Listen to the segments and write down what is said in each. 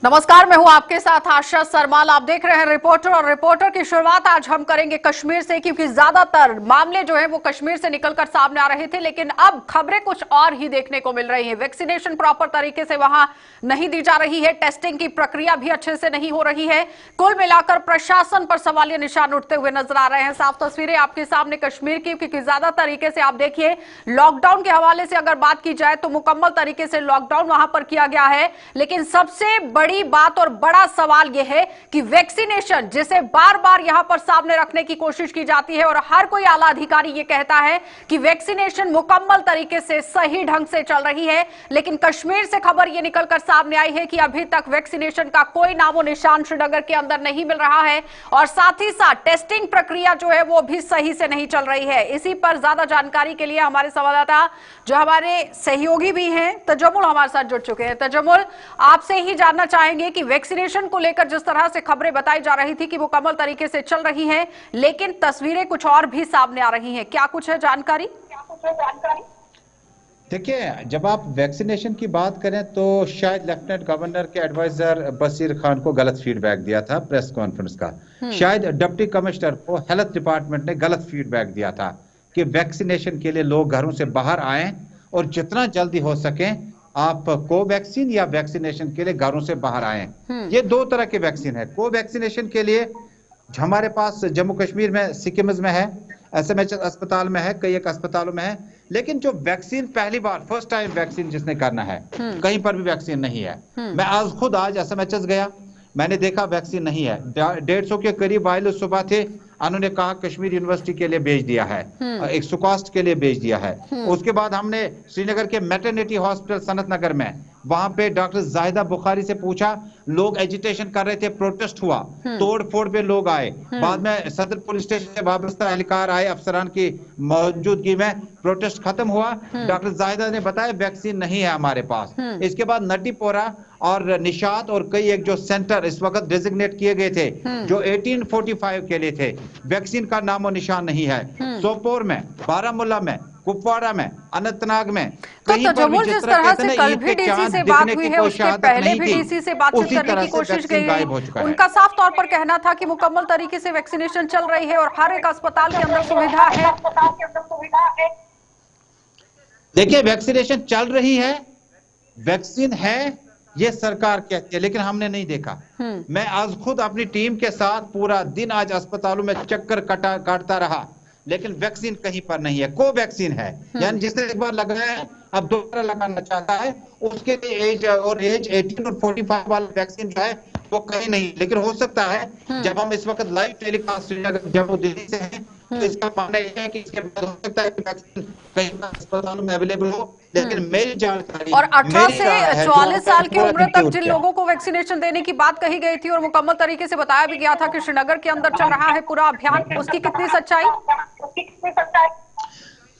नमस्कार, मैं हूं आपके साथ आशा सरमाल। आप देख रहे हैं रिपोर्टर और रिपोर्टर की शुरुआत आज हम करेंगे कश्मीर से, क्योंकि ज्यादातर मामले जो है वो कश्मीर से निकलकर सामने आ रहे थे, लेकिन अब खबरें कुछ और ही देखने को मिल रही हैं। वैक्सीनेशन प्रॉपर तरीके से वहां नहीं दी जा रही है, टेस्टिंग की प्रक्रिया भी अच्छे से नहीं हो रही है। कुल मिलाकर प्रशासन पर सवालिया निशान उठते हुए नजर आ रहे हैं। साफ तस्वीरें आपके सामने कश्मीर की, क्योंकि ज्यादा तरीके से आप देखिए लॉकडाउन के हवाले से अगर बात की जाए तो मुकम्मल तरीके से लॉकडाउन वहां पर किया गया है, लेकिन सबसे बड़ी बात और बड़ा सवाल यह है कि वैक्सीनेशन जिसे बार बार यहां पर सामने रखने की कोशिश की जाती है और हर कोई आला अधिकारी यह कहता है कि वैक्सीनेशन मुकम्मल तरीके से सही ढंग से चल रही है, लेकिन कश्मीर से खबर यह निकलकर सामने आई है कि अभी तक वैक्सीनेशन का कोई नामो निशान श्रीनगर के अंदर नहीं मिल रहा है और साथ ही साथ टेस्टिंग प्रक्रिया जो है वो भी सही से नहीं चल रही है। इसी पर ज्यादा जानकारी के लिए हमारे संवाददाता जो हमारे सहयोगी भी हैं तजम्मुल हमारे साथ जुड़ चुके हैं। तजम्मुल, आपसे ही जानना चाहेंगे कि वैक्सीनेशन को लेकर जिस तरह से खबरें बताई जा रही थी कि मुकम्मल तरीके से चल रही है, लेकिन तस्वीरें कुछ और भी सामने आ रही हैं, क्या कुछ है जानकारी? देखिए, जब आप वैक्सीनेशन की बात करें तो शायद लेफ्टिनेंट गवर्नर के एडवाइजर बशीर खान को गलत फीडबैक दिया था प्रेस कॉन्फ्रेंस का। शायद डिप्टी कमिश्नर को हेल्थ डिपार्टमेंट ने गलत फीडबैक दिया था कि वैक्सीनेशन के लिए लोग घरों से बाहर आएं और जितना जल्दी हो सके आप कोवैक्सीन या वैक्सीनेशन के लिए घरों से बाहर आएं। ये दो तरह के वैक्सीन है। कोवैक्सीनेशन के लिए हमारे पास जम्मू कश्मीर में सिक्किम में है, एसएमएच अस्पताल में है, कई एक अस्पतालों में है, लेकिन जो वैक्सीन पहली बार फर्स्ट टाइम वैक्सीन जिसने करना है कहीं पर भी वैक्सीन नहीं है। मैं आज एसएमएचएस गया, मैंने देखा वैक्सीन नहीं है। 150 के करीब आए सुबह थे, उन्होंने कहा कश्मीर यूनिवर्सिटी के लिए भेज दिया है, एक सुकास्ट के लिए भेज दिया है। उसके बाद हमने श्रीनगर के मैटरनिटी हॉस्पिटल सनत नगर में वहां पे डॉक्टर जाहिदा बुखारी से पूछा, लोग एजिटेशन कर रहे थे, प्रोटेस्ट हुआ, तोड़ फोड़ पे लोग आए। बाद में सदर पुलिस स्टेशन से वाबस्ता एहलकार आए, अफसरान की मौजूदगी में प्रोटेस्ट खत्म हुआ। डॉक्टर जाहिदा ने बताया वैक्सीन नहीं है हमारे पास। इसके बाद नटीपोरा और निशात और कई एक जो सेंटर इस वक्त डेजिग्नेट किए गए थे जो 1845 के लिए थे, वैक्सीन का नामो निशान नहीं है। सोपोर में, बारामूला में, कुपवाड़ा में, अनंतनाग में, कहीं पर भी जिस तरह कहते हैं कल भी डीसी से बात हुई है, उसके पहले भी डीसी से बातचीत करने की कोशिश की गई, उनका साफ तौर पर कहना था कि मुकम्मल तरीके से वैक्सीनेशन चल रही है और हर एक अस्पताल के अंदर सुविधा है। देखिए, वैक्सीनेशन चल रही है, वैक्सीन है, ये सरकार कहती है, लेकिन हमने नहीं देखा। मैं आज खुद अपनी टीम के साथ पूरा दिन आज अस्पतालों में चक्कर काटता रहा, लेकिन वैक्सीन कहीं पर नहीं है। कोवैक्सीन है, यानी जिसने एक बार लगाया है अब दोबारा लगाना चाहता है, उसके लिए एज 18 और 45 वाला वैक्सीन जो है वो कहीं नहीं। लेकिन हो सकता है जब हम इस वक्त लाइव टेलीकास्ट श्रीनगर जम्मू दिल्ली से हैं तो इसका मानना यह है कि इसके बाद हो सकता है कि वैक्सीन कहीं अस्पतालों में अवेलेबल हो, लेकिन मेरी जानकारी और 18 से 44 साल की उम्र तक जिन लोगों को वैक्सीनेशन देने की बात कही गई थी और मुकम्मल तरीके से बताया भी गया था कि श्रीनगर के अंदर चल रहा है पूरा अभियान, उसकी कितनी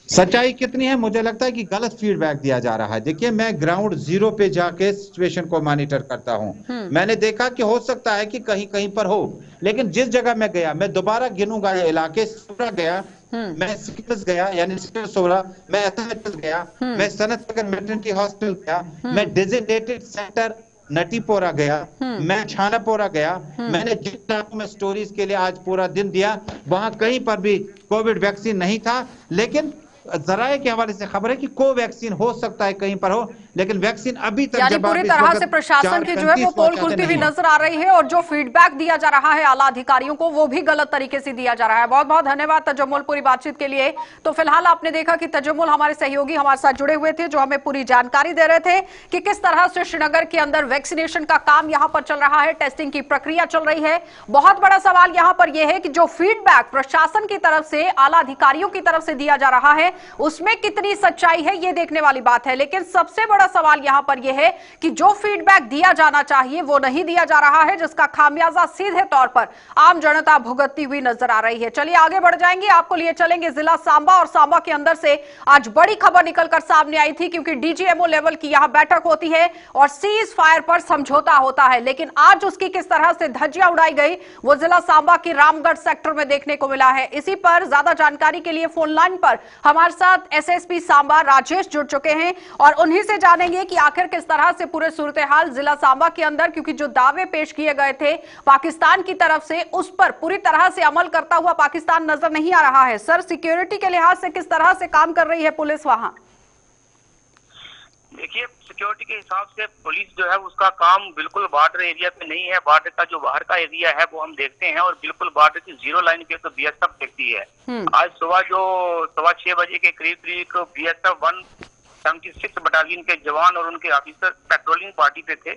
सच्चाई कितनी है? मुझे लगता है कि गलत फीडबैक दिया जा रहा है। देखिए, मैं ग्राउंड जीरो पे जाके सिचुएशन को मॉनिटर करता हूं। मैंने देखा कि हो सकता है कि कहीं कहीं पर हो, लेकिन जिस जगह मैं गया, मैं दोबारा गिनूंगा ये इलाके, सोरा गया, मैं सिक्किम गया यानी सोरा, मैं एसएमएचएस गया, मैं सनत नगर मैटरनिटी हॉस्पिटल गया, मैं डेजिग्नेटेड सेंटर नटीपोरा गया, मैं छानापोरा गया, मैंने जिन इलाकों में स्टोरीज के लिए आज पूरा दिन दिया वहां कहीं पर भी कोविड वैक्सीन नहीं था। लेकिन जराये के हवाले से खबर है कि कोवैक्सीन हो सकता है कहीं पर हो, लेकिन वैक्सीन अभी तक यानी पूरी तरह से प्रशासन की जो है वो पोल खुलती हुई नजर आ रही है और जो फीडबैक दिया जा रहा है आला अधिकारियों को वो भी गलत तरीके से दिया जा रहा है। बहुत बहुत धन्यवाद तजम्मुल पूरी बातचीत के लिए। तो फिलहाल आपने देखा कि तजम्मुल हमारे सहयोगी हमारे साथ जुड़े हुए थे, जो हमें पूरी जानकारी दे रहे थे कि किस तरह से श्रीनगर के अंदर वैक्सीनेशन का काम यहां पर चल रहा है, टेस्टिंग की प्रक्रिया चल रही है। बहुत बड़ा सवाल यहां पर यह है कि जो फीडबैक प्रशासन की तरफ से आला अधिकारियों की तरफ से दिया जा रहा है उसमें कितनी सच्चाई है ये देखने वाली बात है। लेकिन सबसे बड़ा सवाल यहां पर यह है कि जो फीडबैक दिया जाना चाहिए वो नहीं दिया जा रहा है, जिसका खामियाजा सीधे तौर पर आम जनता भुगतती हुई नजर आ रही है। चलिए आगे बढ़ जाएंगे, आपको लिए चलेंगे जिला सांबा, और सांबा के अंदर से आज बड़ी खबर निकलकर सामने आई थी, क्योंकि डीजीएमओ लेवल की यहां बैठक होती है और सीज फायर पर समझौता होता है, लेकिन आज उसकी किस तरह से धज्जियां उड़ाई गई वो जिला सांबा की रामगढ़ सेक्टर में देखने को मिला है। इसी पर ज्यादा जानकारी के लिए फोन लाइन पर हमारे हमारे साथ एसएसपी सांबा राजेश जुड़ चुके हैं और उन्हीं से जानेंगे कि आखिर किस तरह से पूरे सूरत हाल जिला सांबा के अंदर, क्योंकि जो दावे पेश किए गए थे पाकिस्तान की तरफ से, उस पर पूरी तरह से अमल करता हुआ पाकिस्तान नजर नहीं आ रहा है। सर, सिक्योरिटी के लिहाज से किस तरह से काम कर रही है पुलिस वहां? देखिए, सिक्योरिटी के हिसाब से पुलिस जो है उसका काम बिल्कुल बॉर्डर एरिया पे नहीं है। बॉर्डर का जो बाहर का एरिया है वो हम देखते हैं और बिल्कुल बॉर्डर की जीरो लाइन पे तो बीएसएफ देखती है। आज सुबह जो 6:15 बजे के करीब बीएसएफ 176 बटालियन के जवान और उनके ऑफिसर पेट्रोलिंग पार्टी पे थे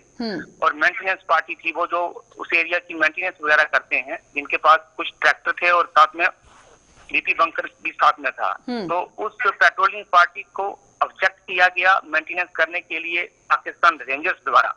और मेंटेनेंस पार्टी थी, वो जो उस एरिया की मेंटेनेंस वगैरह करते हैं, जिनके पास कुछ ट्रैक्टर थे और साथ में डीपी बंकर भी साथ में था। तो उस पेट्रोलिंग पार्टी को ऑब्जेक्ट किया गया मेंटेनेंस करने के लिए पाकिस्तान रेंजर्स द्वारा।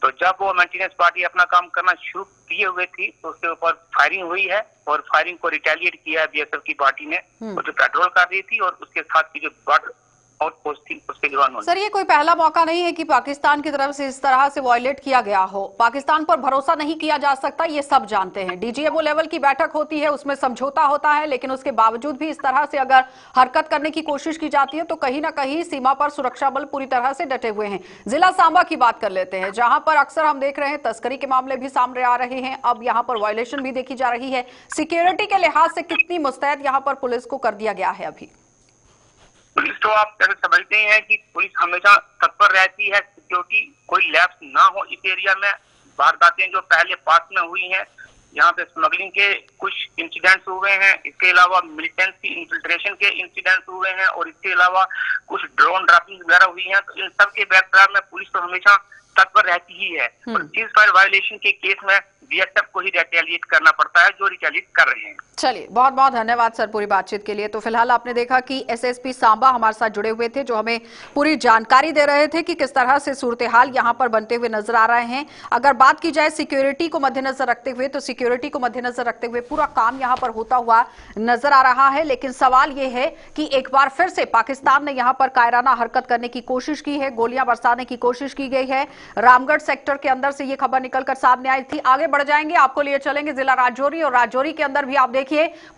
तो जब वो मेंटेनेंस पार्टी अपना काम करना शुरू किए हुए थी तो उसके ऊपर फायरिंग हुई है और फायरिंग को रिटेलिएट किया है बीएसएफ की पार्टी ने, और जो पेट्रोल कर रही थी और उसके साथ की जो बॉर्डर आउटपोस्ट थी उसके जवानों ने। सर, ये कोई पहला मौका नहीं है कि पाकिस्तान की तरफ से इस तरह से वायलेट किया गया हो। पाकिस्तान पर भरोसा नहीं किया जा सकता, ये सब जानते हैं। डीजीएमओ लेवल की बैठक होती है, उसमें समझौता होता है, लेकिन उसके बावजूद भी इस तरह से अगर हरकत करने की कोशिश की जाती है तो कहीं ना कहीं सीमा पर सुरक्षा बल पूरी तरह से डटे हुए हैं। जिला सांबा की बात कर लेते हैं, जहां पर अक्सर हम देख रहे हैं तस्करी के मामले भी सामने आ रहे हैं, अब यहाँ पर वायलेशन भी देखी जा रही है। सिक्योरिटी के लिहाज से कितनी मुस्तैद यहाँ पर पुलिस को कर दिया गया है अभी? पुलिस तो आप जैसे समझते हैं कि पुलिस हमेशा तत्पर रहती है, सिक्योरिटी कोई लैप्स ना हो इस एरिया में। वारदातें जो पहले पास में हुई हैं, यहाँ पे स्मगलिंग के कुछ इंसिडेंट्स हुए हैं, इसके अलावा मिलिटेंसी इन्फिल्ट्रेशन के इंसिडेंट्स हुए हैं और इसके अलावा कुछ ड्रोन ड्रॉपिंग वगैरह हुई हैं। तो इन सब के बैकग्राउंड में पुलिस तो हमेशा तत्पर रहती ही है और सीज फायर वायलेशन के केस में बीएसएफ को ही रिटेलिएट करना पड़ता है, जो रिटेलिएट कर रहे हैं। चलिए, बहुत बहुत धन्यवाद सर पूरी बातचीत के लिए। तो फिलहाल आपने देखा कि एसएसपी सांबा हमारे साथ जुड़े हुए थे, जो हमें पूरी जानकारी दे रहे थे कि किस तरह से सूरत हाल यहां पर बनते हुए नजर आ रहे हैं। अगर बात की जाए सिक्योरिटी को मद्देनजर रखते हुए, तो सिक्योरिटी को मद्देनजर रखते हुए पूरा काम यहां पर होता हुआ नजर आ रहा है। लेकिन सवाल यह है कि एक बार फिर से पाकिस्तान ने यहां पर कायराना हरकत करने की कोशिश की है, गोलियां बरसाने की कोशिश की गई है। रामगढ़ सेक्टर के अंदर से यह खबर निकलकर सामने आई थी। आगे बढ़ जाएंगे, आपको लिए चलेंगे जिला राजौरी, और राजौरी के अंदर भी आप देखिए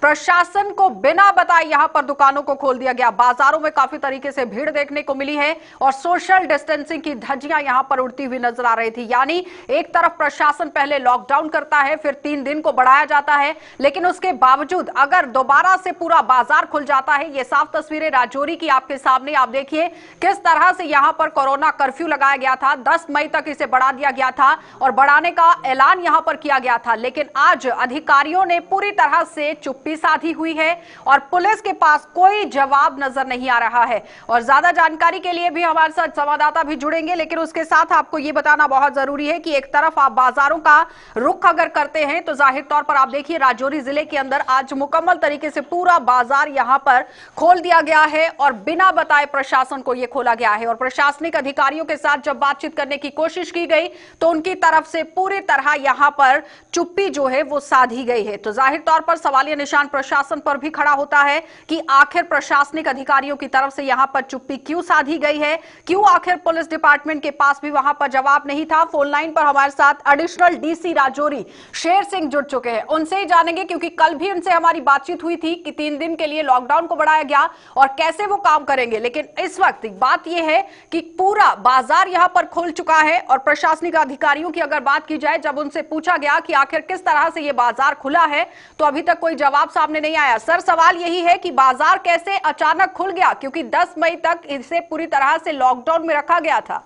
प्रशासन को बिना बताए यहां पर दुकानों को खोल दिया गया। बाजारों में काफी तरीके से भीड़ देखने को मिली है और सोशल डिस्टेंसिंग की धज्जियां यहां पर उड़ती हुई नजर आ रही थी। यानी एक तरफ प्रशासन पहले लॉकडाउन करता है, फिर 3 दिन को बढ़ाया जाता है, लेकिन उसके बावजूद अगर दोबारा से पूरा बाजार खुल जाता है, ये साफ तस्वीरें राजौरी की आपके सामने। आप देखिए किस तरह से यहां पर कोरोना कर्फ्यू लगाया गया था, 10 मई तक इसे बढ़ा दिया गया था और बढ़ाने का ऐलान यहां पर किया गया था। लेकिन आज अधिकारियों ने पूरी तरह से चुप्पी साधी हुई है और पुलिस के पास कोई जवाब नजर नहीं आ रहा है। और ज्यादा जानकारी के लिए भी हमारे साथ संवाददाता भी जुड़ेंगे, लेकिन उसके साथ आपको यह बताना बहुत जरूरी है कि एक तरफ आप बाजारों का रुख अगर करते हैं तो जाहिर तौर पर आप देखिए राजौरी जिले के अंदर आज मुकम्मल तरीके से पूरा बाजार यहां पर खोल दिया गया है और बिना बताए प्रशासन को यह खोला गया है। और प्रशासनिक अधिकारियों के साथ जब बातचीत करने की कोशिश की गई तो उनकी तरफ से पूरी तरह यहां पर चुप्पी जो है वो साधी गई है। तो जाहिर तौर पर सवालिया निशान प्रशासन पर भी खड़ा होता है कि आखिर प्रशासनिक अधिकारियों की तरफ से यहां पर चुप्पी क्यों साधी गई है, क्यों आखिर पुलिस डिपार्टमेंट के पास भी वहां पर जवाब नहीं था। फोन लाइन पर हमारे साथ एडिशनल डीसी राजौरी शेर सिंह जुड़ चुके हैं, उनसे ही जानेंगे, क्योंकि कल भी उनसे हमारी बातचीत हुई थी कि 3 दिन के लिए लॉकडाउन को बढ़ाया गया और कैसे वो काम करेंगे। लेकिन इस वक्त बात यह है कि पूरा बाजार यहां पर खुल चुका है और प्रशासनिक अधिकारियों की अगर बात की जाए, जब उनसे पूछा गया कि आखिर किस तरह से ये बाजार खुला है, तो अभी तक कोई जवाब सामने नहीं आया। सर, सवाल यही है कि बाजार कैसे अचानक खुल गया, क्योंकि 10 मई तक इसे पूरी तरह से लॉकडाउन में रखा गया था।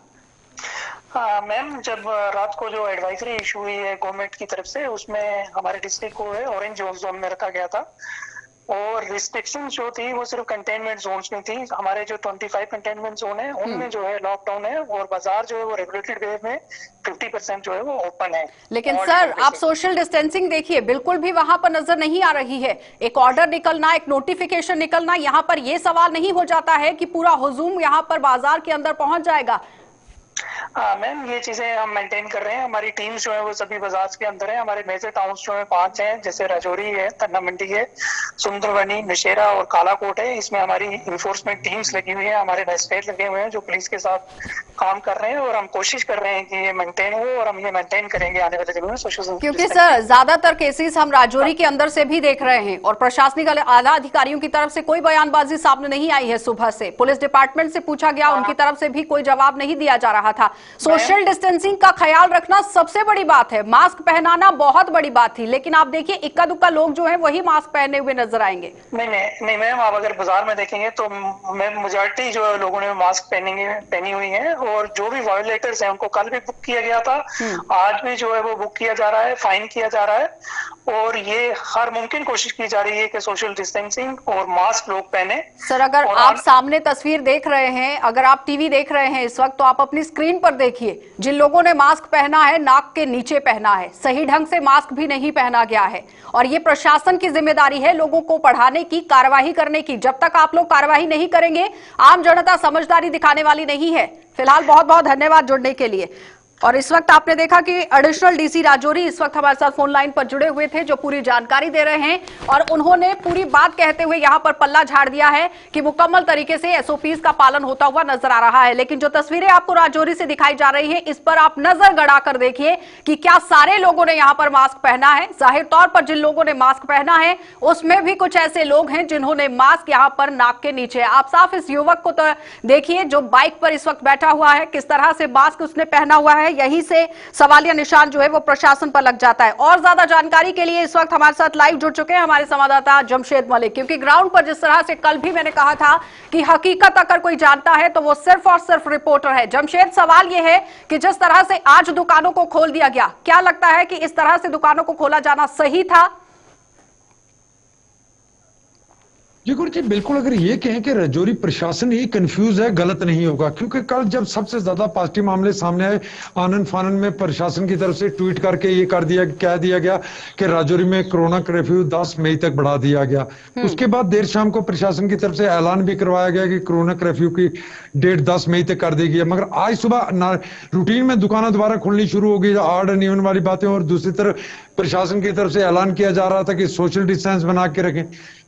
मैम, जब रात को जो एडवाइजरी इशू हुई है गवर्नमेंट की तरफ से, उसमें हमारे डिस्ट्रिक्ट को ऑरेंज जोन में रखा गया था और रिस्ट्रिक्शन जो थी वो सिर्फ कंटेनमेंट जोन्स में थी। हमारे जो 25 कंटेनमेंट जोन है उनमें जो है लॉकडाउन है और बाजार जो है वो रेगुलेटेड वे में 50% जो है वो ओपन है। लेकिन सर, आप सोशल डिस्टेंसिंग देखिए, बिल्कुल भी वहां पर नजर नहीं आ रही है। एक ऑर्डर निकलना, एक नोटिफिकेशन निकलना, यहां पर यह सवाल नहीं हो जाता है कि पूरा हुजूम यहां पर बाजार के अंदर पहुंच जाएगा? मैम ये चीजें हम मेंटेन कर रहे हैं। हमारी टीम्स जो है वो सभी बाजार के अंदर है। हमारे मेजर टाउन्स जो है 5 हैं, जैसे राजौरी है, तन्ना मंडी है, सुंदरबनी, नशेरा और कालाकोट है। इसमें हमारी इन्फोर्समेंट टीम्स लगी हुई है, हमारे मजिस्ट्रेट लगे हुए हैं जो पुलिस के साथ काम कर रहे हैं, और हम कोशिश कर रहे हैं कि ये मेंटेन हो, और हम ये मेंटेन करेंगे आने वाले दिनों में सोशल। क्योंकि सर ज्यादातर केसेस हम राजौरी के अंदर से भी देख रहे हैं और प्रशासनिक आला अधिकारियों की तरफ से कोई बयानबाजी सामने नहीं आई है। सुबह से पुलिस डिपार्टमेंट से पूछा गया, उनकी तरफ से भी कोई जवाब नहीं दिया जा रहा था। सोशल डिस्टेंसिंग का ख्याल रखना सबसे बड़ी बात है, मास्क पहनाना बहुत बड़ी बात थी, लेकिन आप देखिए इक्का दुक्का लोग जो है वही मास्क पहने हुए नजर आएंगे। नहीं मैम, आप अगर बाजार में देखेंगे तो मैम मेजॉरिटी जो है लोगों ने मास्क पहनी हुई है, और जो भी वायोलेटर्स हैं उनको कल भी बुक किया गया था, आज भी जो है वो बुक किया जा रहा है, फाइन किया जा रहा है, और ये हर मुमकिन कोशिश की जा रही है कि सोशल डिस्टेंसिंग और मास्क लोग पहने। सर अगर आप सामने तस्वीर देख रहे हैं, अगर आप टीवी देख रहे हैं इस वक्त, तो आप अपनी स्क्रीन पर देखिए जिन लोगों ने मास्क पहना है नाक के नीचे पहना है, सही ढंग से मास्क भी नहीं पहना गया है, और ये प्रशासन की जिम्मेदारी है लोगों को पढ़ाने की, कार्रवाई करने की। जब तक आप लोग कार्रवाई नहीं करेंगे आम जनता समझदारी दिखाने वाली नहीं है। फिलहाल बहुत बहुत धन्यवाद जुड़ने के लिए। और इस वक्त आपने देखा कि एडिशनल डीसी राजौरी इस वक्त हमारे साथ फोन लाइन पर जुड़े हुए थे, जो पूरी जानकारी दे रहे हैं, और उन्होंने पूरी बात कहते हुए यहां पर पल्ला झाड़ दिया है कि मुकम्मल तरीके से एसओपीज का पालन होता हुआ नजर आ रहा है। लेकिन जो तस्वीरें आपको राजौरी से दिखाई जा रही है, इस पर आप नजर गड़ाकर देखिए कि क्या सारे लोगों ने यहां पर मास्क पहना है। जाहिर तौर पर जिन लोगों ने मास्क पहना है उसमें भी कुछ ऐसे लोग हैं जिन्होंने मास्क यहां पर नाक के नीचे। आप साफ इस युवक को तो देखिए जो बाइक पर इस वक्त बैठा हुआ है, किस तरह से मास्क उसने पहना हुआ है, यहीं से सवालिया निशान जो है वो प्रशासन पर लग जाता है। और ज्यादा जानकारी के लिए इस वक्त हमारे साथ लाइव जुड़ चुके हैं हमारे संवाददाता जमशेद मलिक, क्योंकि ग्राउंड पर जिस तरह से कल भी मैंने कहा था कि हकीकत अगर कोई जानता है तो वो सिर्फ और सिर्फ रिपोर्टर है। जमशेद, सवाल यह है कि जिस तरह से आज दुकानों को खोल दिया गया, क्या लगता है कि इस तरह से दुकानों को खोला जाना सही था? जी गुरु जी, बिल्कुल। अगर ये कहें कि राजौरी प्रशासन ही कंफ्यूज है, गलत नहीं होगा, क्योंकि कल जब सबसे ज्यादा पॉजिटिव मामले सामने आए, आनंद फानन में प्रशासन की तरफ से ट्वीट करके ये कह दिया गया कि राजौरी में कोरोना कर्फ्यू 10 मई तक बढ़ा दिया गया। उसके बाद देर शाम को प्रशासन की तरफ से ऐलान भी करवाया गया कि कोरोना कर्फ्यू की डेट 10 मई तक कर दी गई है। मगर आज सुबह रूटीन में दुकानें दोबारा खुलनी शुरू हो गई, ऑड एंड इवन वाली बातें, और दूसरी तरफ प्रशासन की तरफ से ऐलान किया जा रहा था कि सोशल डिस्टेंस बना के रखें।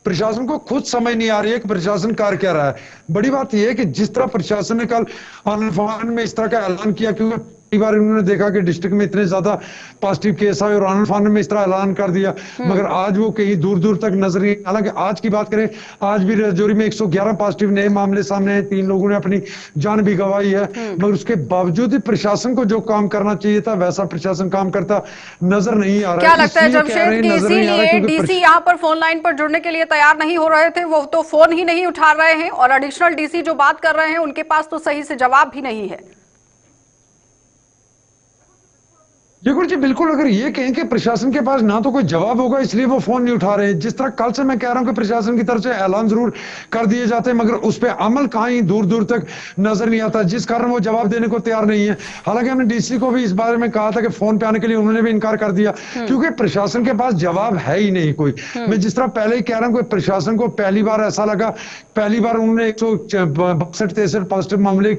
प्रशासन को खुद समझ नहीं आ रही है कि प्रशासन कर क्या रहा है। बड़ी बात यह है कि जिस तरह प्रशासन ने कल आनंद में इस तरह का ऐलान किया, क्योंकि कई बार उन्होंने देखा कि डिस्ट्रिक्ट में इतने ज्यादा पॉजिटिव केस आए और आनंद फानन में इस तरह ऐलान कर दिया, मगर आज वो कहीं दूर दूर तक नजर नहीं। हालांकि आज की बात करें, आज भी राजौरी में 111 पॉजिटिव नए मामले सामने आए, 3 लोगों ने अपनी जान भी गंवाई है, मगर उसके बावजूद भी प्रशासन को जो काम करना चाहिए था वैसा प्रशासन काम करता नजर नहीं आ रहा है। क्या लगता है जमशेद कि इसीलिए डीसी यहाँ पर फोन लाइन पर जुड़ने के लिए तैयार नहीं हो रहे थे? वो तो फोन ही नहीं उठा रहे हैं, और एडिशनल डीसी जो बात कर रहे हैं उनके पास तो सही से जवाब भी नहीं है। बिल्कुल जी, बिल्कुल। अगर ये कहें कि प्रशासन के पास ना तो कोई जवाब होगा इसलिए वो फोन नहीं उठा रहे, जिस तरह कल से मैं कह रहा हूं कि प्रशासन की तरफ से ऐलान जरूर कर दिए जाते हैं, मगर उस पर अमल कहीं दूर दूर तक नजर नहीं आता, जिस कारण वो जवाब देने को तैयार नहीं है। हालांकि हमने डीसी को भी इस बारे में कहा था कि फोन पे आने के लिए, उन्होंने भी इनकार कर दिया, क्योंकि प्रशासन के पास जवाब है ही नहीं कोई। मैं जिस तरह पहले ही कह रहा हूं कि प्रशासन को पहली बार ऐसा लगा, पहली बार उन्होंने 162-63 पॉजिटिव मामले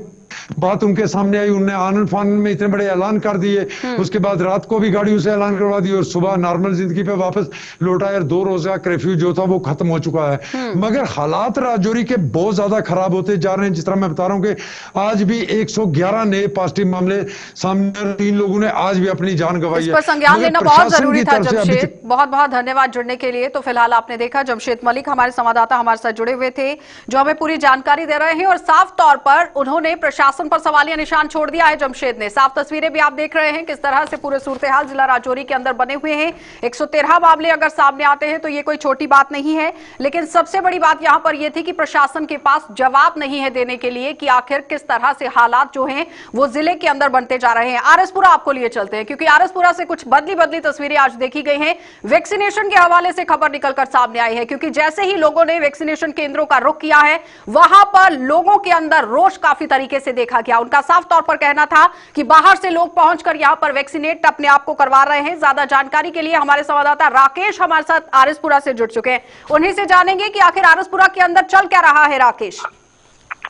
बात उनके सामने आई, उन्होंने आनंद फानन में इतने बड़े ऐलान कर दिए, उसके बाद रात को भी गाड़ियों से ऐलान करवा दिए और सुबह नॉर्मल जिंदगी पे वापस लौटा। यार 2 रोज का कर्फ्यू जो था वो खत्म हो चुका है, मगर हालात राजौरी के बहुत ज्यादा खराब होते जा रहे हैं। जिस तरह मैं बता रहा हूं कि आज भी 111 नए पॉजिटिव मामले सामने, 3 लोगों ने आज भी अपनी जान गंवाई है। इस पर संज्ञान लेना बहुत जरूरी था। जमशेद, बहुत बहुत धन्यवाद जुड़ने के लिए। तो फिलहाल आपने देखा जमशेद मलिक हमारे संवाददाता हमारे साथ जुड़े हुए थे, जो हमें पूरी जानकारी दे रहे हैं, और साफ तौर पर उन्होंने प्रशासन पर सवालिया निशान छोड़ दिया है। जमशेद ने साफ तस्वीरें भी आप देख रहे हैं किस तरह से पूरे सूरत हाल जिला राजौरी के अंदर बने हुए हैं। 113 मामले अगर सामने आते हैं तो ये कोई छोटी बात नहीं है, लेकिन सबसे बड़ी बात यहां पर यह थी कि प्रशासन के पास जवाब नहीं है देने के लिए कि आखिर किस तरह से हालात जो हैं वो जिले के अंदर बनते जा रहे हैं। आरएसपुरा आपको लिए चलते हैं, क्योंकि आरएसपुरा से कुछ बदली तस्वीरें आज देखी गई हैं। वैक्सीनेशन के हवाले से खबर निकलकर सामने आई है, क्योंकि जैसे ही लोगों ने वैक्सीनेशन केंद्रों का रुख किया है, वहां पर लोगों के अंदर रोष काफी तरीके से देखा गया। उनका साफ तौर पर कहना था कि बाहर से लोग पहुंचकर यहां पर वैक्सीनेट अपने आप को करवा रहे हैं। ज्यादा जानकारी के लिए हमारे संवाददाता राकेश हमारे साथ आरएसपुरा से जुड़ चुके हैं, उन्हीं से जानेंगे कि आखिर आरएसपुरा के अंदर चल क्या रहा है। राकेश,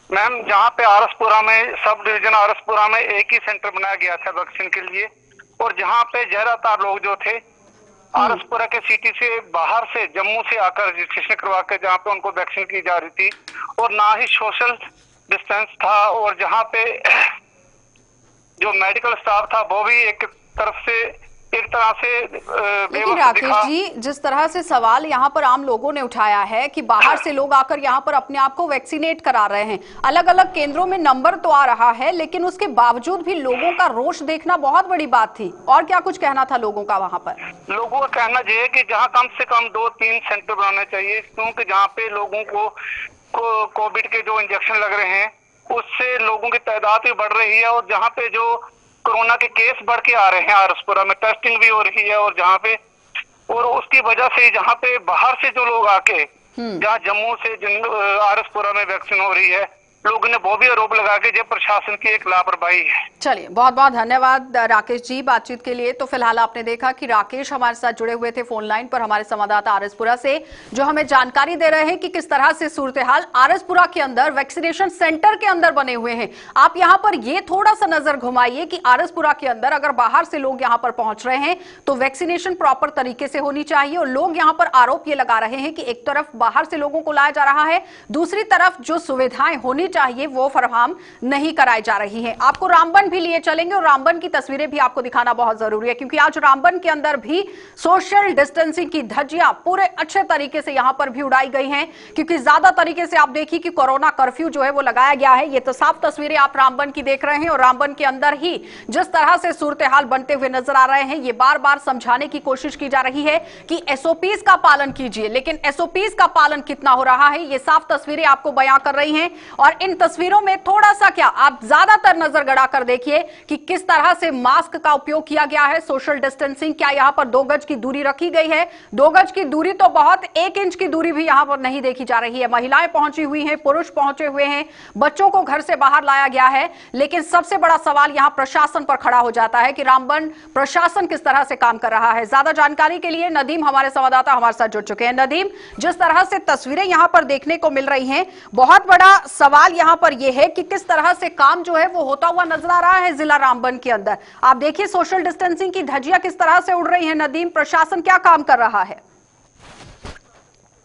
मैम जहाँ पे आरसपुरा में सब डिवीजन आरसपुरा में एक ही सेंटर बनाया गया था वैक्सीन के लिए, और जहाँ पे ज्यादातर लोग जो थे आरसपुरा के सिटी से बाहर से जम्मू से आकर रजिस्ट्रेशन करवा के जहाँ पे उनको वैक्सीन की जा रही थी, और ना ही सोशल डिस्टेंस था, और जहाँ पे जो मेडिकल स्टाफ था वो भी एक तरफ से एक तरह से लेकिन राकेश जी, जिस तरह से सवाल यहाँ पर आम लोगों ने उठाया है कि बाहर से लोग आकर यहाँ पर अपने आप को वैक्सीनेट करा रहे हैं, अलग अलग केंद्रों में नंबर तो आ रहा है, लेकिन उसके बावजूद भी लोगों का रोष देखना बहुत बड़ी बात थी। और क्या कुछ कहना था लोगों का वहाँ पर? लोगों का कहना यह है कि जहाँ कम से कम 2-3 सेंटर बनाने चाहिए, क्योंकि जहाँ पे लोगों को कोविड के जो इंजेक्शन लग रहे हैं उससे लोगों की तादाद भी बढ़ रही है, और जहाँ पे जो कोरोना के केस बढ़ के आ रहे हैं आरसपुरा में टेस्टिंग भी हो रही है, और जहाँ पे और उसकी वजह से जहाँ पे बाहर से जो लोग आके जहाँ जम्मू से आरसपुरा में वैक्सीन हो रही है, लोगों ने वो भी आरोप लगा कि ये प्रशासन की एक लापरवाही है। चलिए, बहुत बहुत धन्यवाद राकेश जी बातचीत के लिए। तो फिलहाल आपने देखा कि राकेश हमारे साथ जुड़े हुए थे फोन लाइन पर, हमारे संवाददाता आरएसपुरा से, जो हमें जानकारी दे रहे हैं कि किस तरह से सूरत हाल आरएसपुरा के अंदर वैक्सीनेशन सेंटर के अंदर बने हुए हैं। आप यहां पर ये थोड़ा सा नजर घुमाइए कि आरएसपुरा के अंदर अगर बाहर से लोग यहां पर पहुंच रहे हैं तो वैक्सीनेशन प्रॉपर तरीके से होनी चाहिए, और लोग यहां पर आरोप ये लगा रहे हैं कि एक तरफ बाहर से लोगों को लाया जा रहा है, दूसरी तरफ जो सुविधाएं होनी चाहिए वो फराहम नहीं कराई जा रही है। आपको रामबन भी लिए चलेंगे, और रामबन की तस्वीरें भी आपको दिखाना बहुत जरूरी है, क्योंकि आज रामबन के अंदर भी सोशल डिस्टेंसिंग की धज्जियां पूरे अच्छे तरीके से यहां पर भी उड़ाई गई हैं, क्योंकि ज्यादा तरीके से आप देखिए कि कोरोना कर्फ्यू जो है वो लगाया गया है। ये तो साफ तस्वीरें आप रामबन की देख रहे हैं, और रामबन के अंदर ही जिस तरह से सूरत हाल बनते हुए नजर आ रहे हैं, ये बार बार समझाने की कोशिश की जा रही है कि एसओपीज का पालन कीजिए, लेकिन एसओपीज का पालन कितना हो रहा है ये साफ तस्वीरें आपको बयां कर रही हैं। और इन तस्वीरों में थोड़ा सा क्या आप ज्यादातर नजर गड़ाकर देखिए कि किस तरह से मास्क का उपयोग किया गया है, सोशल डिस्टेंसिंग, क्या यहां पर 2 गज की दूरी रखी गई है? 2 गज की दूरी तो बहुत, 1 इंच की दूरी भी यहां पर नहीं देखी जा रही है। महिलाएं पहुंची हुई हैं, पुरुष पहुंचे हुए हैं, बच्चों को घर से बाहर लाया गया है, लेकिन सबसे बड़ा सवाल यहां प्रशासन पर खड़ा हो जाता है कि रामबन प्रशासन किस तरह से काम कर रहा है। ज्यादा जानकारी के लिए नदीम हमारे संवाददाता हमारे साथ जुड़ चुके हैं। नदीम, जिस तरह से तस्वीरें यहां पर देखने को मिल रही हैं, बहुत बड़ा सवाल यहां पर यह है कि किस तरह से काम जो है वो होता हुआ नजर आ रहा है जिला रामबन के अंदर। आप देखिए सोशल डिस्टेंसिंग की धज्जियां किस तरह से उड़ रही हैं। नदीम, प्रशासन क्या काम कर रहा है?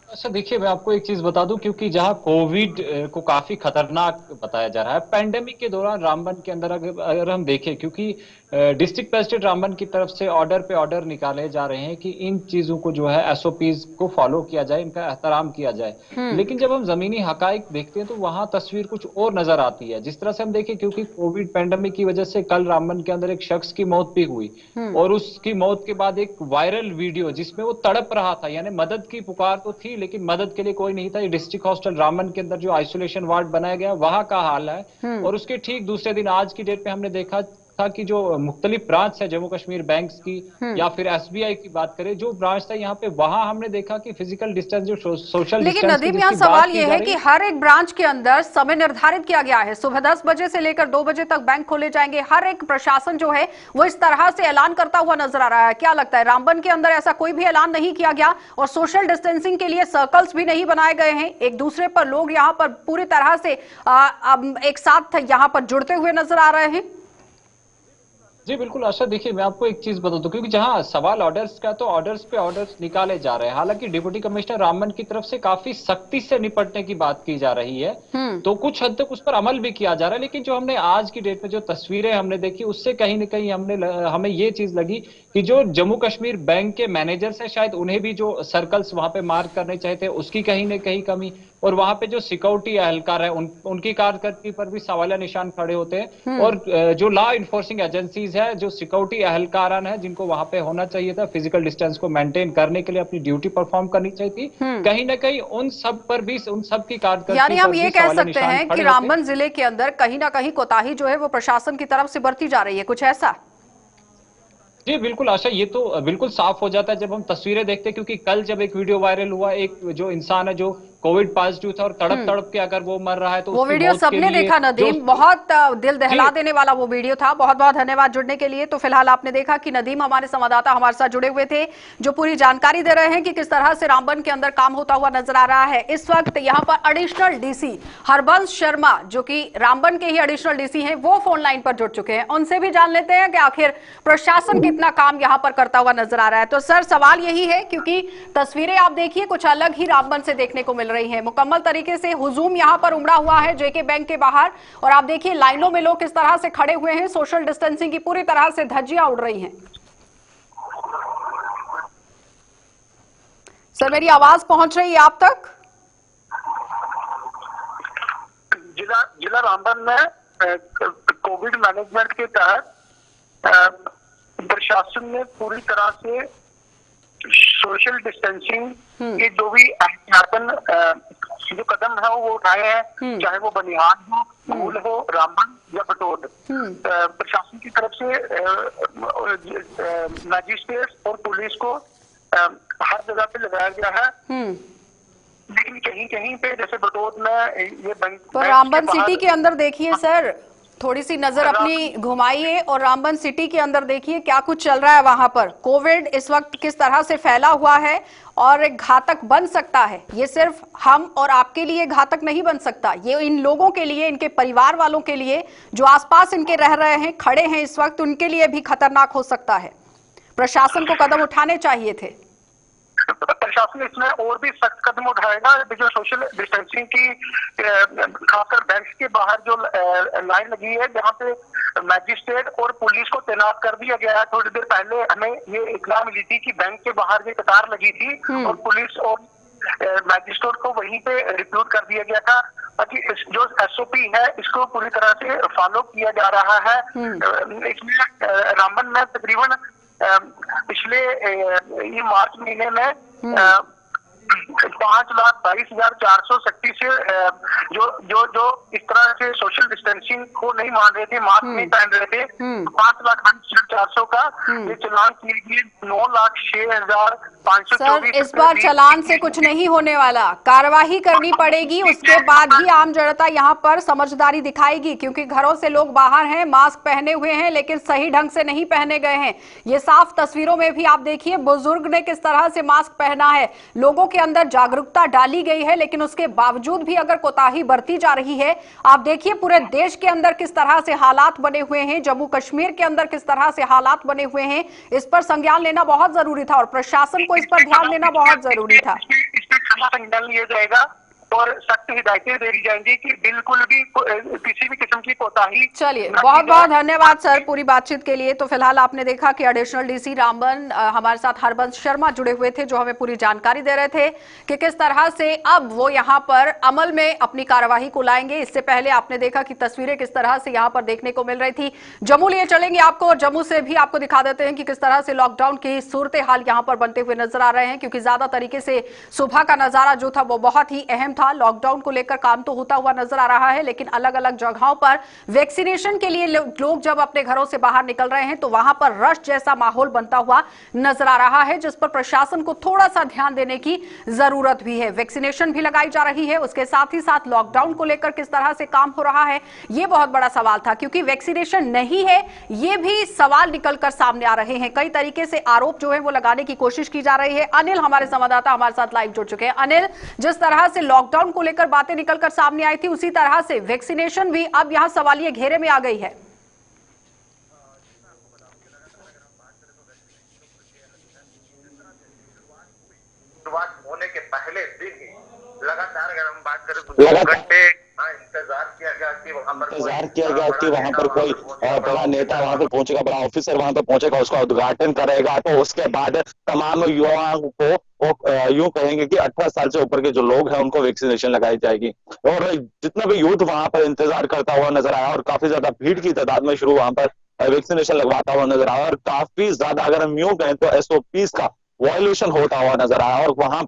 अच्छा देखिए, मैं आपको एक चीज बता दूं, क्योंकि जहां कोविड को काफी खतरनाक बताया जा रहा है, पैंडेमिक के दौरान रामबन के अंदर अगर हम देखें, क्योंकि डिस्ट्रिक्ट मजिस्ट्रेट रामबन की तरफ से ऑर्डर पे ऑर्डर निकाले जा रहे हैं कि इन चीजों को जो है एसओपीज को फॉलो किया जाए, इनका एहतराम किया जाए, लेकिन जब हम जमीनी हकाइक देखते हैं तो वहां तस्वीर कुछ और नजर आती है। जिस तरह से हम देखें, क्योंकि कोविड पैंडेमिक की वजह से कल रामबन के अंदर एक शख्स की मौत भी हुई, और उसकी मौत के बाद एक वायरल वीडियो जिसमें वो तड़प रहा था, यानी मदद की पुकार तो थी लेकिन मदद के लिए कोई नहीं था। ये डिस्ट्रिक्ट हॉस्टल रामबन के अंदर जो आइसोलेशन वार्ड बनाया गया वहां का हाल है। और उसके ठीक दूसरे दिन आज की डेट पे हमने देखा था कि जो मुख्तलिफ ब्रांच है जम्मू कश्मीर बैंक्स की या फिर एसबीआई की बात करें, जो ब्रांच था यहाँ पे, वहां हमने देखा कि फिजिकल डिस्टेंस जो सोशल, लेकिन नदीम, यहाँ सवाल यह है कि हर एक ब्रांच के अंदर समय निर्धारित किया गया है, सुबह 10 बजे से लेकर 2 बजे तक बैंक खोले जाएंगे। हर एक प्रशासन जो है वो इस तरह से ऐलान करता हुआ नजर आ रहा है। क्या लगता है, रामबन के अंदर ऐसा कोई भी ऐलान नहीं किया गया, और सोशल डिस्टेंसिंग के लिए सर्कल्स भी नहीं बनाए गए हैं? एक दूसरे पर लोग यहाँ पर पूरी तरह से एक साथ यहाँ पर जुड़ते हुए नजर आ रहे हैं। जी बिल्कुल आशा, देखिए मैं आपको एक चीज बता दूं, क्योंकि जहां सवाल ऑर्डर्स का, तो ऑर्डर्स पे ऑर्डर्स निकाले जा रहे हैं। हालांकि डिप्टी कमिश्नर रामबन की तरफ से काफी सख्ती से निपटने की बात की जा रही है, तो कुछ हद तक उस पर अमल भी किया जा रहा है। लेकिन जो हमने आज की डेट में जो तस्वीरें हमने देखी, उससे कहीं ना कहीं हमें ये चीज लगी कि जो जम्मू कश्मीर बैंक के मैनेजर्स है, शायद उन्हें भी जो सर्कल्स वहां पे मार्क करने चाहिए थे उसकी कहीं ना कहीं कमी, और वहां पे जो सिक्योरिटी अहलकार है उनकी कारकर्दगी पर भी सवालिया निशान खड़े होते हैं। और जो लॉ इन्फोर्सिंग एजेंसीज है, जो सिक्योरिटी अहलकारान है, जिनको वहां पे होना चाहिए था फिजिकल डिस्टेंस को मेंटेन करने के लिए, अपनी ड्यूटी परफॉर्म करनी चाहिए थी, कहीं ना कहीं उन सब पर भी, उन सब की कारकर्दगी, यानी हम ये कह सकते हैं कि रामबन जिले के अंदर कहीं ना कहीं कोताही जो है वो प्रशासन की तरफ से बरती जा रही है, कुछ ऐसा? जी बिल्कुल आशा, ये तो बिल्कुल साफ हो जाता है जब हम तस्वीरें देखते हैं, क्योंकि कल जब एक वीडियो वायरल हुआ, एक जो इंसान है जो कोविड पॉजिटिव था और तड़प तड़प के अगर वो मर रहा है तो वो उसकी वीडियो मौत के सबने लिए देखा नदीम, जो बहुत दिल दहला जी। देने वाला वो वीडियो था। बहुत बहुत धन्यवाद जुड़ने के लिए। तो फिलहाल आपने देखा कि नदीम हमारे संवाददाता हमारे साथ जुड़े हुए थे, जो पूरी जानकारी दे रहे हैं कि किस तरह से रामबन के अंदर काम होता हुआ नजर आ रहा है। इस वक्त यहाँ पर एडिशनल डीसी हरबंस शर्मा, जो कि रामबन के ही एडिशनल डीसी हैं, वो फोन लाइन पर जुड़ चुके हैं। उनसे भी जान लेते हैं कि आखिर प्रशासन कितना काम यहाँ पर करता हुआ नजर आ रहा है। तो सर, सवाल यही है, क्योंकि तस्वीरें आप देखिए कुछ अलग ही रामबन से देखने को मिल रही है। मुकम्मल तरीके से हुजूम यहाँ पर उमड़ा हुआ है जेके बैंक के बाहर, और आप देखिए लाइनों में लोग किस तरह से खड़े हुए हैं। सोशल डिस्टेंसिंग की पूरी तरह से धज्जियां उड़ रही हैं। सर, मेरी आवाज पहुंच रही है आप तक? जिला रामबन में कोविड मैनेजमेंट के तहत प्रशासन ने पूरी तरह से सोशल डिस्टेंसिंग के जो भी एहतियातन जो कदम है वो उठाए हैं, चाहे वो बनिहाल हो, भूल हो, रामबन या बटोद। प्रशासन की तरफ से मजिस्ट्रेट और पुलिस को हर जगह पे लगाया गया है। लेकिन कहीं कहीं पे जैसे बटोद में ये बैंक तो रामबन सिटी के अंदर देखिए सर, थोड़ी सी नजर अपनी घुमाइए और रामबन सिटी के अंदर देखिए क्या कुछ चल रहा है वहां पर। कोविड इस वक्त किस तरह से फैला हुआ है और एक घातक बन सकता है। ये सिर्फ हम और आपके लिए घातक नहीं बन सकता, ये इन लोगों के लिए, इनके परिवार वालों के लिए, जो आसपास इनके रह रहे हैं, खड़े हैं इस वक्त, उनके लिए भी खतरनाक हो सकता है। प्रशासन को कदम उठाने चाहिए थे। प्रशासन इसमें और भी सख्त कदम उठाएगा। जो सोशल डिस्टेंसिंग की खासकर बैंक के बाहर जो लाइन लगी है, जहाँ पे मैजिस्ट्रेट और पुलिस को तैनात कर दिया गया है। थोड़ी देर पहले हमें ये इत्तला मिली थी कि बैंक के बाहर ये कतार लगी थी और पुलिस और मैजिस्ट्रेट को वहीं पे रिक्रूट कर दिया गया था, ताकि जो SOP है इसको पूरी तरह से फॉलो किया जा रहा है। इसमें रामबन में तकरीबन पिछले ये मार्च महीने में 5,22,400 से जो इस तरह से सोशल डिस्टेंसिंग को नहीं मान रहे थे, मास्क नहीं पहन रहे थे, 5,22,400 का ये चालान किए गए। 9,06,524। सर, इस बार चालान से कुछ नहीं होने वाला, कार्रवाई करनी पड़ेगी। उसके बाद ही आम जनता यहाँ पर समझदारी दिखाएगी, क्योंकि घरों से लोग बाहर हैं, मास्क पहने हुए हैं, लेकिन सही ढंग से नहीं पहने गए हैं। ये साफ तस्वीरों में भी आप देखिए, बुजुर्ग ने किस तरह से मास्क पहना है। लोगों के अंदर जागरूकता डाली गई है, लेकिन उसके बावजूद भी अगर कोताही बरती जा रही है। आप देखिए पूरे देश के अंदर किस तरह से हालात बने हुए हैं, जम्मू कश्मीर के अंदर किस तरह से हालात बने हुए हैं। इस पर संज्ञान लेना बहुत जरूरी था और प्रशासन को इस पर ध्यान देना बहुत जरूरी था। इस पर खाना संज्ञान लिया जाएगा और सख्त हिदायतें दे दी जाएंगी कि बिल्कुल भी किसी भी किस्म की कोताही। चलिए, बहुत बहुत धन्यवाद सर पूरी बातचीत के लिए। तो फिलहाल आपने देखा कि एडिशनल डीसी रामबन हमारे साथ हरबंस शर्मा जुड़े हुए थे, जो हमें पूरी जानकारी दे रहे थे कि किस तरह से अब वो यहाँ पर अमल में अपनी कार्यवाही को लाएंगे। इससे पहले आपने देखा कि तस्वीरें किस तरह से यहाँ पर देखने को मिल रही थी। जम्मू लिए चलेंगे आपको और जम्मू से भी आपको दिखा देते हैं कि किस तरह से लॉकडाउन की सूरत हाल यहाँ पर बनते हुए नजर आ रहे हैं, क्योंकि ज्यादा तरीके से सुबह का नजारा जो था वो बहुत ही अहम था। लॉकडाउन को लेकर काम तो होता हुआ नजर आ रहा है, लेकिन अलग अलग जगहों पर वैक्सीनेशन के लिए लोग जब अपने घरों से बाहर निकल रहे हैं तो वहां पर रश जैसा माहौल बनता हुआ नजर आ रहा है, जिस पर प्रशासन को थोड़ा सा ध्यान देने की जरूरत भी है। वैक्सीनेशन भी लगाई जा रही है, उसके साथ ही साथ लॉकडाउन को लेकर किस तरह से काम हो रहा है, यह बहुत बड़ा सवाल था। क्योंकि वैक्सीनेशन नहीं है, ये भी सवाल निकलकर सामने आ रहे हैं। कई तरीके से आरोप जो है वो लगाने की कोशिश की जा रही है। अनिल हमारे संवाददाता हमारे साथ लाइव जुड़ चुके हैं। अनिल, जिस तरह से लॉकडाउन को लेकर बातें निकलकर सामने आई थी, उसी तरह से वैक्सीनेशन भी अब यहां सवालिया घेरे में आ गई है। शुरुआत होने के पहले दिन ही लगातार अगर हम बात करें तो 2 घंटे इंतजार किया गया कि वहां पर कोई बड़ा नेता वहां पर पहुंचेगा, बड़ा ऑफिसर वहां पर पहुंचेगा, उसका उद्घाटन करेगा। तो उसके बाद तमाम युवाओं को यूं कहेंगे कि 18 साल से ऊपर के जो लोग हैं उनको वैक्सीनेशन लगाई जाएगी। और जितना भी यूथ वहां पर इंतजार करता हुआ नजर आया और काफी ज्यादा भीड़ की तादाद में शुरू वहां पर वैक्सीनेशन लगवाता हुआ नजर आया और काफी ज्यादा अगर हम यूं कहें तो SOPs का वायलेशन होता हुआ नजर आया। और वहां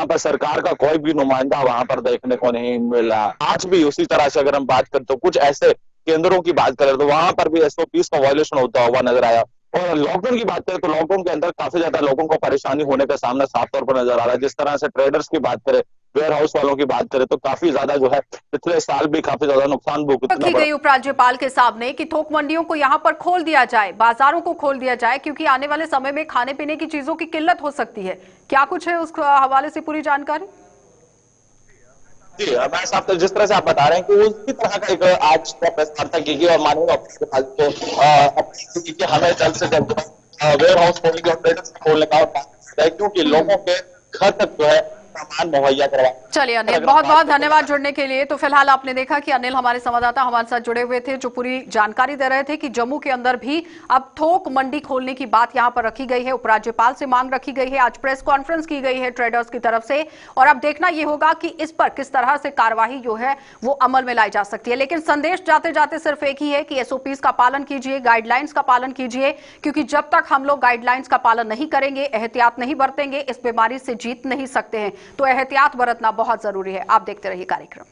पर सरकार का कोई भी नुमाइंदा वहां पर देखने को नहीं मिला। आज भी उसी तरह से अगर हम बात करें तो कुछ ऐसे केंद्रों की बात करें तो वहां पर भी SOPs का वायलेशन होता हुआ नजर आया। और लॉकडाउन की बात करें तो लॉकडाउन के अंदर काफी ज्यादा लोगों को परेशानी होने का सामना साफ तौर पर नजर आ रहा है। जिस तरह से ट्रेडर्स की बात करें वेयर हाउस वालों की बात करें तो काफी ज्यादा जो है पिछले साल भी काफी ज्यादा नुकसान भुगतना की गई उपराज्यपाल के सामने कि थोक मंडियों को यहाँ पर खोल दिया जाए, बाजारों को खोल दिया जाए, क्योंकि आने वाले समय में खाने पीने की चीजों की किल्लत हो सकती है। क्या कुछ है उस हवाले से पूरी जानकारी? जी मैं साहब जिस तरह से आप बता रहे हैं कि उसी तरह का एक आज प्रस्ताव की गई और माननीय ऑफिस के पास तो अपील की हमें जल्द से जल्द वेयर हाउस खोलने की और ट्रेडर्स खोलने का और क्योंकि लोगों के घर तक जो है सामान मुहैया करवा। चलिए अनिल, बहुत बहुत धन्यवाद जुड़ने के लिए। तो फिलहाल आपने देखा कि अनिल हमारे संवाददाता हमारे साथ जुड़े हुए थे, जो पूरी जानकारी दे रहे थे कि जम्मू के अंदर भी अब थोक मंडी खोलने की बात यहां पर रखी गई है। उपराज्यपाल से मांग रखी गई है, आज प्रेस कॉन्फ्रेंस की गई है ट्रेडर्स की तरफ से, और अब देखना यह होगा कि इस पर किस तरह से कार्यवाही जो है वो अमल में लाई जा सकती है। लेकिन संदेश जाते जाते सिर्फ एक ही है कि एसओपीज का पालन कीजिए, गाइडलाइंस का पालन कीजिए, क्योंकि जब तक हम लोग गाइडलाइंस का पालन नहीं करेंगे, एहतियात नहीं बरतेंगे, इस बीमारी से जीत नहीं सकते हैं। तो एहतियात बरतना बहुत जरूरी है। आप देखते रहिए कार्यक्रम।